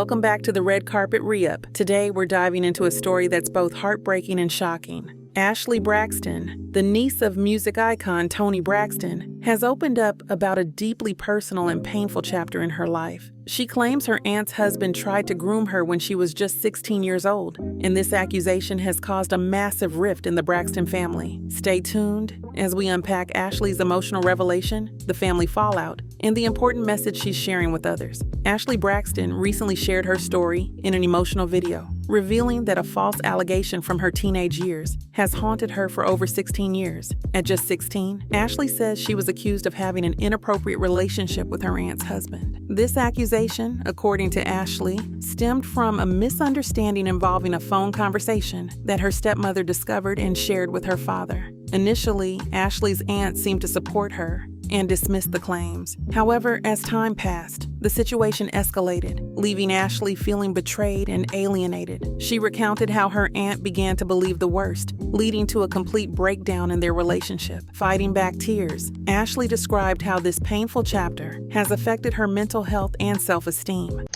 welcome back to the Red Carpet Re-Up. Today, we're diving into a story that's both heartbreaking and shocking. Ashlee Braxton, the niece of music icon Toni Braxton, has opened up about a deeply personal and painful chapter in her life. She claims her aunt's husband tried to groom her when she was just 16 years old, and this accusation has caused a massive rift in the Braxton family. Stay tuned as we unpack Ashlee's emotional revelation, the family fallout, and the important message she's sharing with others. Ashlee Braxton recently shared her story in an emotional video, revealing that a false allegation from her teenage years has haunted her for over 16 years. At just 16, Ashlee says she was accused of having an inappropriate relationship with her aunt's husband. This accusation, according to Ashlee, stemmed from a misunderstanding involving a phone conversation that her stepmother discovered and shared with her father. Initially, Ashlee's aunt seemed to support her and dismissed the claims. However, as time passed, the situation escalated, leaving Ashlee feeling betrayed and alienated. She recounted how her aunt began to believe the worst, leading to a complete breakdown in their relationship. Fighting back tears, Ashlee described how this painful chapter has affected her mental health and self-esteem.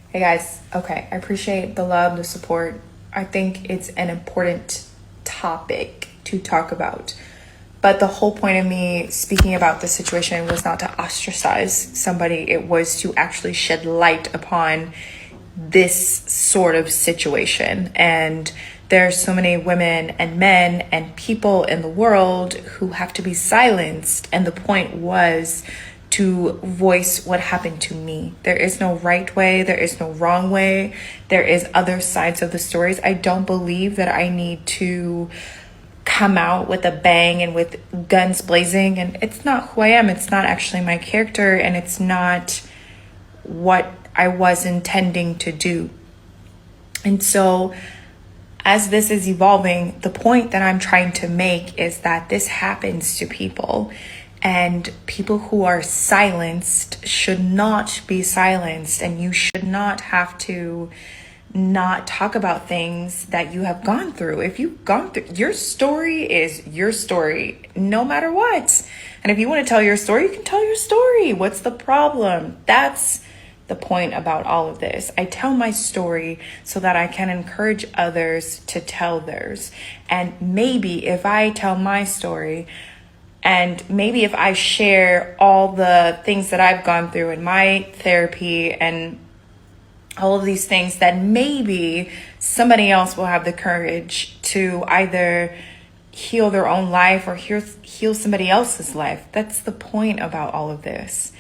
Hey guys, okay, I appreciate the love, the support. I think it's an important topic to talk about. But the whole point of me speaking about this situation was not to ostracize somebody. It was to actually shed light upon this sort of situation. And there are so many women and men and people in the world who have to be silenced. And the point was to voice what happened to me. There is no right way. There is no wrong way. There is other sides of the stories. I don't believe that I need to come out with a bang and with guns blazing, and it's not who I am. It's not actually my character, and it's not what I was intending to do. And so as this is evolving, the point that I'm trying to make is that this happens to people, and people who are silenced should not be silenced, and you should not have to not talk about things that you have gone through. If you've gone through, your story is your story, no matter what. And if you want to tell your story, you can tell your story. What's the problem? That's the point about all of this. I tell my story so that I can encourage others to tell theirs. And maybe if I tell my story, and maybe if I share all the things that I've gone through in my therapy and all of these things, that maybe somebody else will have the courage to either heal their own life or heal somebody else's life. That's the point about all of this.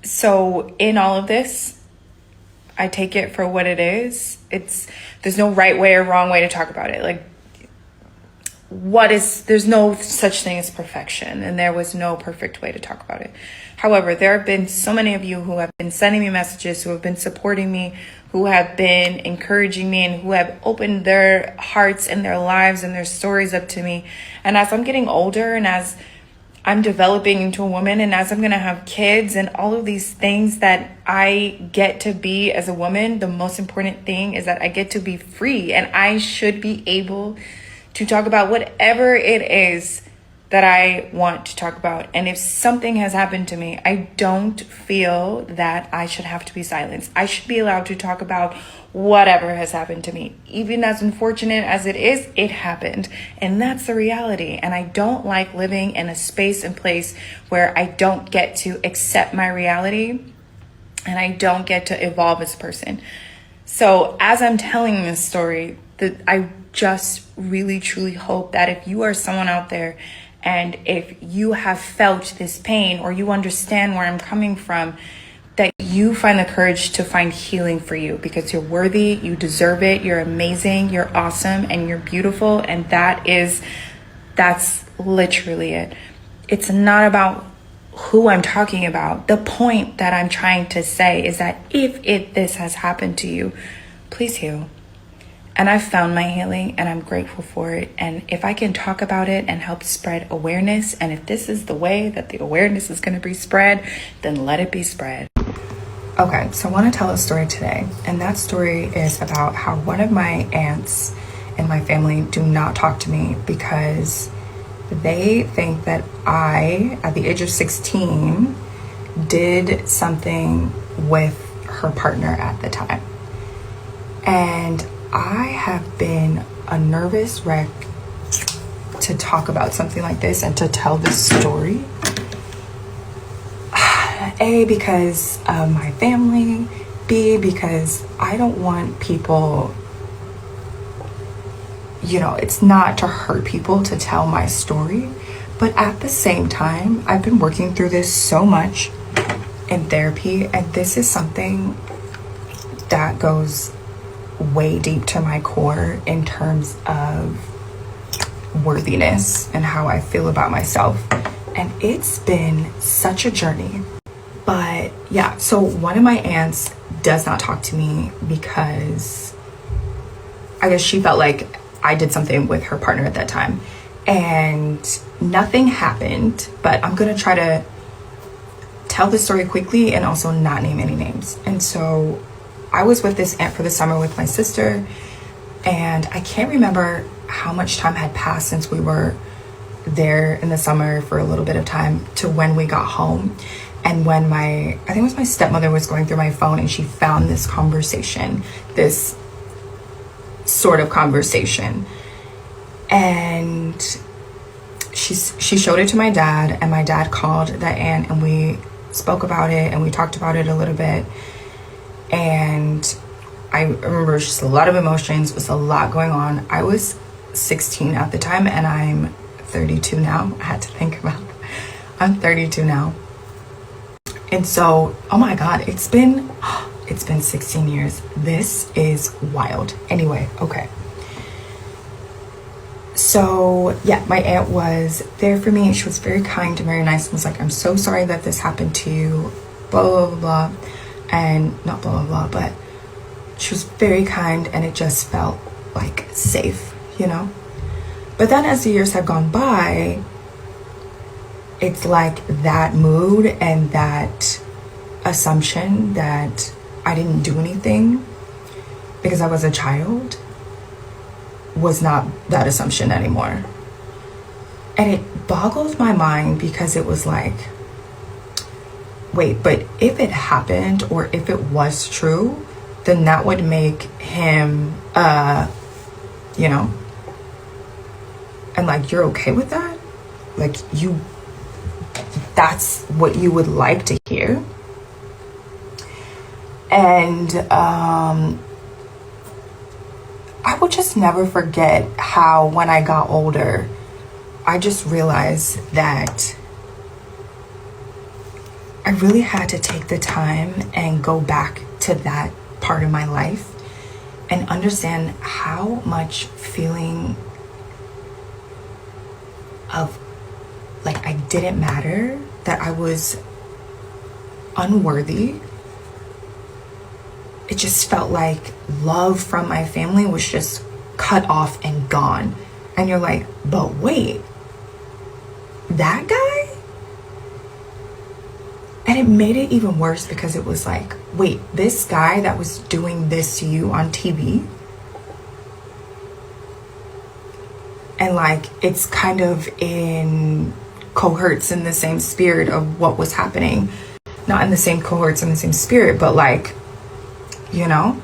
So in all of this, I take it for what it is. There's no right way or wrong way to talk about it. Like, there's no such thing as perfection, and there was no perfect way to talk about it. However, there have been so many of you who have been sending me messages, who have been supporting me, who have been encouraging me, and who have opened their hearts and their lives and their stories up to me. And as I'm getting older, and as I'm developing into a woman, and as I'm going to have kids and all of these things that I get to be as a woman, the most important thing is that I get to be free, and I should be able to talk about whatever it is that I want to talk about. And if something has happened to me, I don't feel that I should have to be silenced. I should be allowed to talk about whatever has happened to me. Even as unfortunate as it is, it happened. And that's the reality. And I don't like living in a space and place where I don't get to accept my reality and I don't get to evolve as a person. So as I'm telling this story, I just really, truly hope that if you are someone out there and if you have felt this pain or you understand where I'm coming from, that you find the courage to find healing for you, because you're worthy, you deserve it, you're amazing, you're awesome, and you're beautiful. And that's literally it. It's not about who I'm talking about. The point that I'm trying to say is that if this has happened to you, please heal. And I've found my healing, and I'm grateful for it. And if I can talk about it and help spread awareness, and if this is the way that the awareness is going to be spread, then let it be spread. Okay, so I want to tell a story today. And that story is about how one of my aunts in my family do not talk to me because they think that I, at the age of 16, did something with her partner at the time. And I have been a nervous wreck to talk about something like this and to tell this story. A, because of my family. B, because I don't want people, you know, it's not to hurt people to tell my story. But at the same time, I've been working through this so much in therapy, and this is something that goes way deep to my core in terms of worthiness and how I feel about myself. And it's been such a journey. But yeah, so one of my aunts does not talk to me because I guess she felt like I did something with her partner at that time. And nothing happened, but I'm gonna try to tell the story quickly and also not name any names. And so I was with this aunt for the summer with my sister, and I can't remember how much time had passed since we were there in the summer for a little bit of time to when we got home. And when I think it was my stepmother was going through my phone, and she found this conversation, this sort of conversation. And she showed it to my dad, and my dad called that aunt, and we spoke about it, and we talked about it a little bit. And I remember just a lot of emotions. It was a lot going on. I was 16 at the time, and I'm 32 now. I had to think about it. I'm 32 now. And so, oh my God, it's been 16 years. This is wild. Anyway, okay. So yeah, my aunt was there for me. She was very kind and very nice, and was like, I'm so sorry that this happened to you, blah, blah, blah, blah. And not blah, blah, blah, but she was very kind, and it just felt like safe, you know? But then as the years have gone by, it's like that mood and that assumption that I didn't do anything because I was a child was not that assumption anymore. And it boggled my mind because it was like, wait, but if it happened or if it was true, then that would make him, you know, and like, you're okay with that? Like, that's what you would like to hear? And I will just never forget how when I got older, I just realized that I really had to take the time and go back to that part of my life and understand how much feeling of like I didn't matter, that I was unworthy. It just felt like love from my family was just cut off and gone. And you're like, but wait, that guy? And it made it even worse because it was like, wait, this guy that was doing this to you on TV? And like, it's kind of cohorts in the same spirit of what was happening. Not in the same cohorts in the same spirit, but like, you know,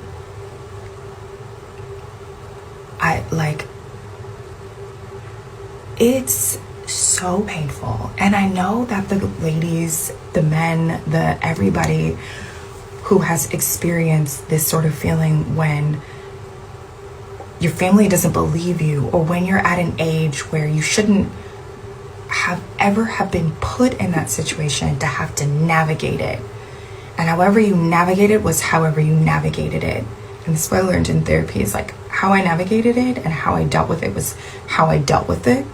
it's so painful. And I know that the ladies, the men, everybody who has experienced this sort of feeling when your family doesn't believe you, or when you're at an age where you shouldn't have been put in that situation to have to navigate it. And however you navigate it was however you navigated it. And this is what I learned in therapy, is like how I navigated it and how I dealt with it was how I dealt with it.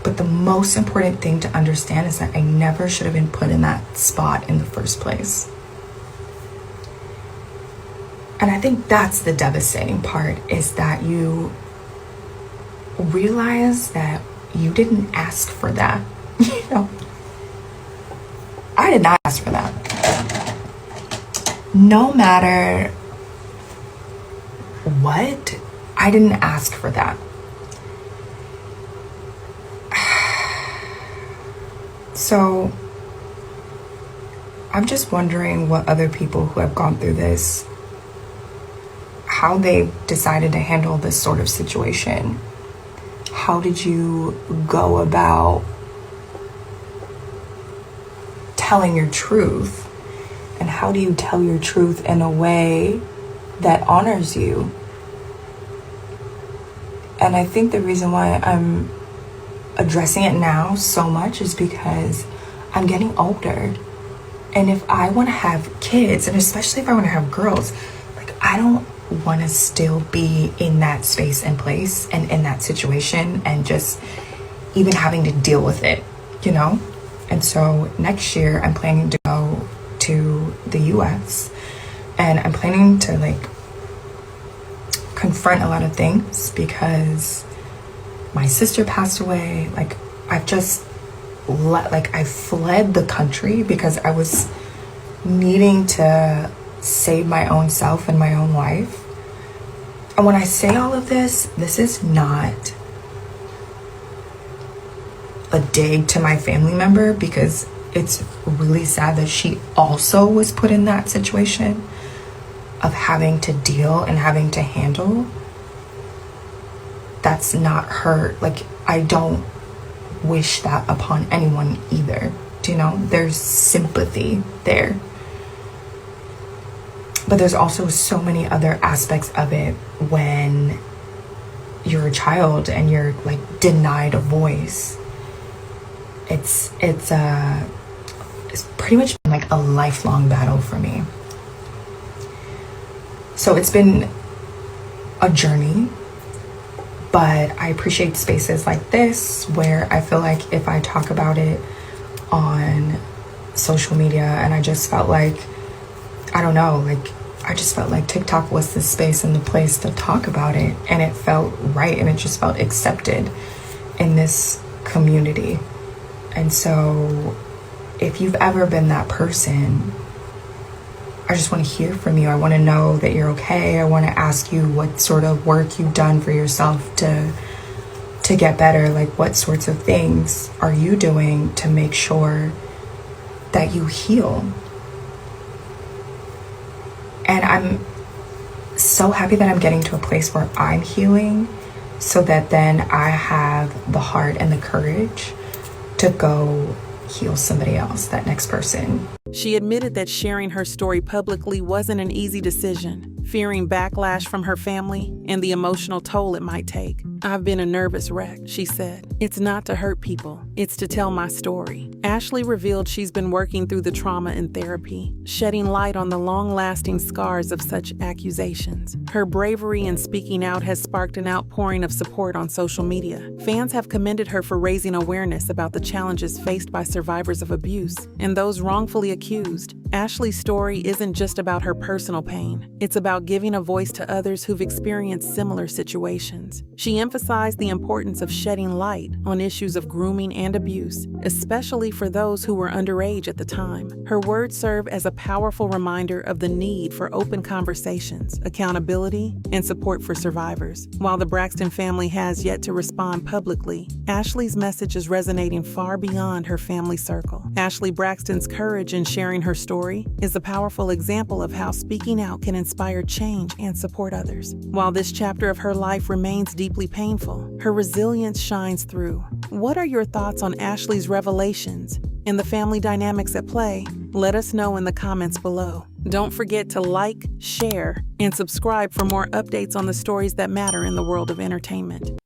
But the most important thing to understand is that I never should have been put in that spot in the first place. And I think that's the devastating part, is that you realize that you didn't ask for that. You know, I did not ask for that. No matter what, I didn't ask for that. So I'm just wondering what other people who have gone through this, how they decided to handle this sort of situation. How did you go about telling your truth? And how do you tell your truth in a way that honors you? And I think the reason why I'm addressing it now so much is because I'm getting older. And if I want to have kids, and especially if I want to have girls, like, I don't want to still be in that space and place and in that situation and just even having to deal with it, you know? And so next year I'm planning to go to the US, and I'm planning to like confront a lot of things because my sister passed away. Like, I've just I fled the country because I was needing to save my own self and my own life. And when I say all of this, this is not a dig to my family member, because it's really sad that she also was put in that situation of having to deal and having to handle. That's not her. Like, I don't wish that upon anyone either. Do you know? There's sympathy there. But there's also so many other aspects of it when you're a child and you're like denied a voice. It's pretty much been like a lifelong battle for me. So it's been a journey, but I appreciate spaces like this where I feel like if I talk about it on social media, and I just felt like, I don't know, like, I just felt like TikTok was the space and the place to talk about it, and it felt right, and it just felt accepted in this community. And so if you've ever been that person, I just want to hear from you. I want to know that you're okay. I want to ask you what sort of work you've done for yourself to get better. Like, what sorts of things are you doing to make sure that you heal? And I'm so happy that I'm getting to a place where I'm healing, so that then I have the heart and the courage to go heal somebody else, that next person. She admitted that sharing her story publicly wasn't an easy decision, fearing backlash from her family and the emotional toll it might take. "I've been a nervous wreck," she said. "It's not to hurt people, it's to tell my story." Ashlee revealed she's been working through the trauma in therapy, shedding light on the long-lasting scars of such accusations. Her bravery in speaking out has sparked an outpouring of support on social media. Fans have commended her for raising awareness about the challenges faced by survivors of abuse and those wrongfully accused. Ashlee's story isn't just about her personal pain. It's about giving a voice to others who've experienced similar situations. She emphasized the importance of shedding light on issues of grooming and abuse, especially for those who were underage at the time. Her words serve as a powerful reminder of the need for open conversations, accountability, and support for survivors. While the Braxton family has yet to respond publicly, Ashlee's message is resonating far beyond her family circle. Ashlee Braxton's courage in sharing her story is a powerful example of how speaking out can inspire change and support others. While this chapter of her life remains deeply painful, her resilience shines through. What are your thoughts on Ashlee's revelations and the family dynamics at play? Let us know in the comments below. Don't forget to like, share, and subscribe for more updates on the stories that matter in the world of entertainment.